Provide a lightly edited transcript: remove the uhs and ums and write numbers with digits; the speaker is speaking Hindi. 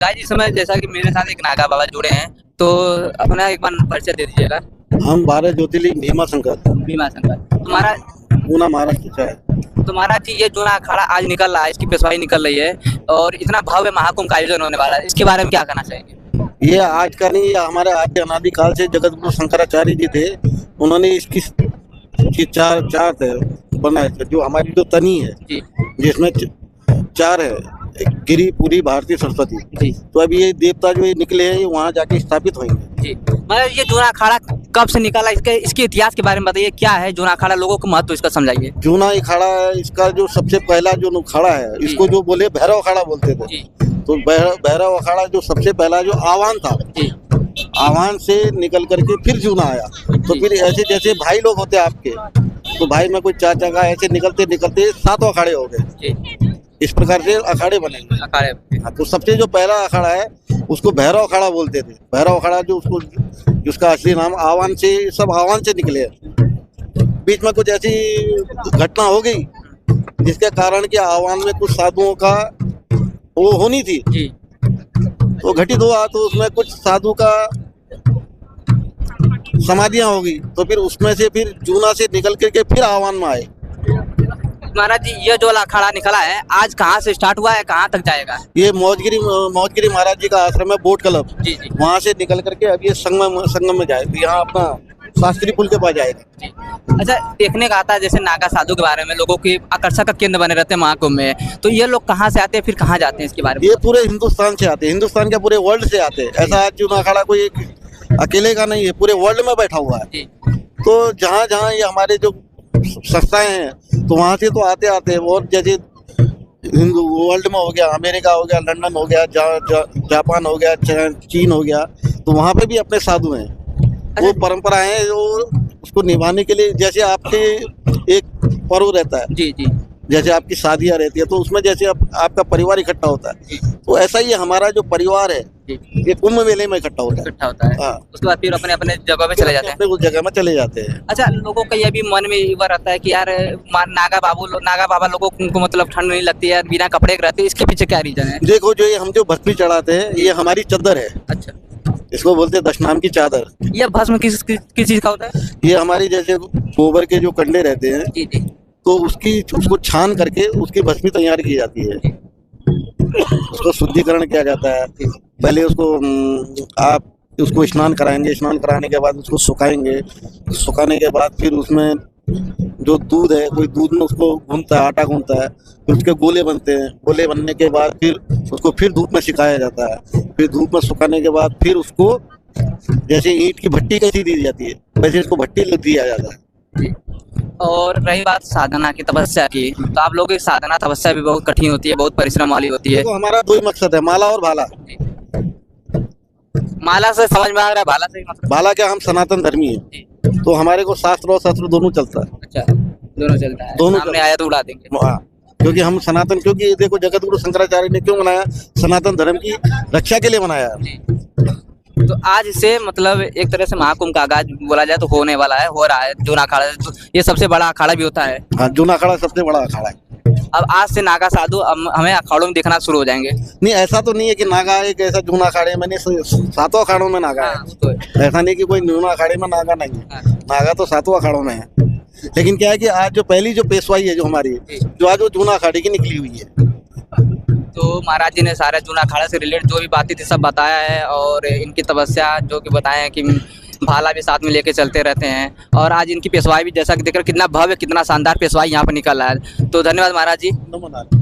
गाइस इस समय जैसा कि मेरे साथ एक नागा बाबा जुड़े हैं, तो अपना एक बार परिचय दे दीजिएगा। हम 12 ज्योतिर्लिंग भीमा शंकर भीमा शंकर तुम्हारा। पूना महाराष्ट्र से है। तुम्हारा जी ये जूना अखाड़ा आज निकल रहा है, इसकी पेशवाई निकल रही है और इतना भव्य महाकुंभ का आयोजन होने वाला है, इसके बारे में क्या कहना चाहेंगे? ये आज का नहीं, ये हमारे आदि अनादि काल से जगत गुरु शंकराचार्य जी थे, उन्होंने इसकी चार थे बनाए थे। जो हमारी जो तनी है जी जिसमें चार है, गिरी, पूरी, भारती, सरस्वती। जी तो अभी ये देवता जो ये निकले हैं, ये वहाँ जाके स्थापित होंगे। जी। मतलब ये जूना अखाड़ा कब से निकला, इसके इतिहास के बारे में बताइए, क्या है जूना अखाड़ा, लोगों को महत्व इसका समझाइए। जूना अखाड़ा, इसका जो सबसे पहला जो अखाड़ा है, इसको जो बोले भैरव अखाड़ा बोलते थे। जी तो भैरव अखाड़ा जो सबसे पहला जो आह्वान था, जी आह्वान से निकल करके फिर जूना आया। तो फिर ऐसे जैसे भाई लोग होते हैं आपके, तो भाई में कोई चाचा का, ऐसे निकलते निकलते 7 अखाड़े हो गए। जी इस प्रकार से अखाड़े बनेंगे। अखाड़े। हाँ, तो सबसे जो पहला अखाड़ा है उसको भैरव अखाड़ा बोलते थे। भैरव अखाड़ा जो उसको, जिसका असली नाम आह्वान से, सब आह्वान से निकले हैं। बीच में कुछ ऐसी घटना हो गई जिसके कारण कि आह्वान में कुछ साधुओं का वो होनी थी, जी तो घटित हुआ। तो उसमें कुछ साधु का समाधियां हो गई, तो फिर उसमें से फिर जूना से निकल करके फिर आह्वान में आए। महाराज जी ये जो अखाड़ा निकला है आज कहाँ से स्टार्ट हुआ है, कहाँ तक जाएगा? ये मौजगिरी महाराज जी का आश्रम है, बोट क्लब। जी जी वहाँ से निकल करके अब ये संगम में जाएगा, यहाँ अपना शास्त्री पुल के पास जाएगा। जी। अच्छा, देखने का आता है जैसे नागा साधु के बारे में लोगों की आकर्षक का केंद्र बने रहते हैं महाकुंभ में, तो ये लोग कहाँ से आते हैं, फिर कहाँ जाते हैं, इसके बारे में? ये पूरे हिंदुस्तान से आते हैं, हिंदुस्तान के पूरे वर्ल्ड से आते हैं। ऐसा आज जूना अखाड़ा कोई एक अकेले का नहीं है, पूरे वर्ल्ड में बैठा हुआ है। जी तो जहाँ जहाँ ये हमारे जो संस्थाएं हैं, तो वहाँ से तो आते हैं। और जैसे वर्ल्ड में हो गया, अमेरिका हो गया, लंदन हो गया, जापान हो गया, चीन हो गया, तो वहाँ पे भी अपने साधु हैं। वो परंपरा है जो उसको निभाने के लिए, जैसे आपके एक पर्व रहता है, जी जी जैसे आपकी शादियाँ रहती है, तो उसमें जैसे आपका परिवार इकट्ठा होता है, तो ऐसा ही हमारा जो परिवार है ये कुंभ मेले में इकट्ठा होता है। हाँ। उसके बाद फिर अपने अपने जगह पे चले जाते हैं, अपने उस जगह में चले जाते हैं। अच्छा, लोगों का ये भी मन में ये रहता है कि यार नागा बाबा लोगों को मतलब ठंड नहीं लगती है, बिना कपड़े के रहते हैं, इसके पीछे क्या रीजन है? देखो, जो ये हम जो भस्मी चढ़ाते हैं, ये हमारी चादर है। अच्छा, इसको बोलते हैं दशनाम की चादर। ये भस्म किस चीज का होता है? ये हमारी जैसे गोबर के जो कंडे रहते हैं, जी जी तो उसको छान करके उसकी भस्मी तैयार की जाती है। उसको शुद्धिकरण किया जाता है। पहले उसको आप उसको स्नान कराएंगे, स्नान कराने के बाद उसको सुखाएंगे, सुखाने के बाद फिर उसमें जो दूध है, कोई दूध में उसको गूंथता है, आटा गूंथता है, फिर उसके गोले बनते हैं। गोले बनने के बाद फिर उसको फिर धूप में सिखाया जाता है। फिर धूप में सुखाने के बाद फिर उसको जैसे ईंट की भट्टी कैसी दी जाती है, वैसे इसको भट्टी दिया जाता है। और रही बात साधना की, तपस्या की, तो आप लोगों की साधना तपस्या भी बहुत कठिन होती है, बहुत परिश्रम वाली होती है। तो हमारा 2 ही मकसद है, माला और भाला। माला से समझ में आ रहा है, भाला से मतलब? भाला क्या, हम सनातन धर्मी है, तो हमारे को शास्त्र और शस्त्र दोनों चलता है। अच्छा, दोनों चलता है, दोनों सामने आया तो उड़ा देंगे। हाँ, क्योंकि हम सनातन, क्योंकि देखो जगत गुरु शंकराचार्य ने क्यों बनाया, सनातन धर्म की रक्षा के लिए बनाया। तो आज से मतलब एक तरह से महाकुंभ का आगाज बोला जाए तो होने वाला है, हो रहा है जूना अखाड़ा। तो ये सबसे बड़ा अखाड़ा भी होता है। हाँ, जूना अखाड़ा सबसे बड़ा अखाड़ा है। अब आज से नागा साधु हमें अखाड़ों में दिखना शुरू हो जाएंगे। नहीं, ऐसा तो नहीं है कि नागा एक ऐसा जूना अखाड़े में, 7 अखाड़ों में नागा है। तो ऐसा नहीं कि कोई जूना अखाड़े में नागा नहीं है। हाँ। नागा तो 7 अखाड़ों में है। लेकिन क्या है कि आज जो पहली जो पेशवाई है जो हमारी, जो आज वो जूना अखाड़े की निकली हुई है। तो महाराज जी ने सारे जूना अखाड़ा से रिलेटेड जो भी बातें थी सब बताया है, और इनकी तपस्या जो कि बताया है कि भाला भी साथ में लेके चलते रहते हैं, और आज इनकी पेशवाई भी जैसा कि देखकर कितना भव्य, कितना शानदार पेशवाई यहाँ पर निकल रहा है। तो धन्यवाद महाराज जी। नमस्कार।